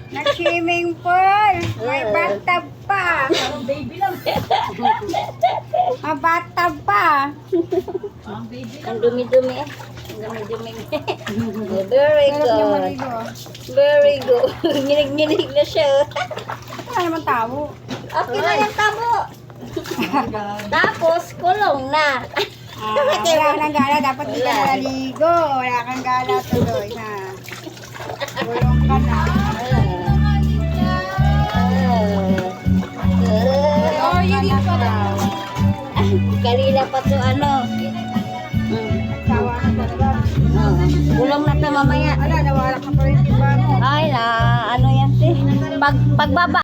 Nag-swimming pool. May bathtub pa. May bathtub pa. Ang dumi-dumi eh. Ang dumi-dumi. Very Sarap niya good. maligo. Very good. Nginig-nginig na siya. Wala naman tao. Okay na yung tabo. Tapos, kulong na. Wala kang gala. Dapat hindi ka naligo. Wala kang gala tuloy. Ha? Bulong ka na. Oh, yun yung pa. Kanina pa to ano. Sawa na talaga. Kulong na to mamaya. Ala, nawala ka pa rin. Diba mo? Ay na, ano yan si? Pagbaba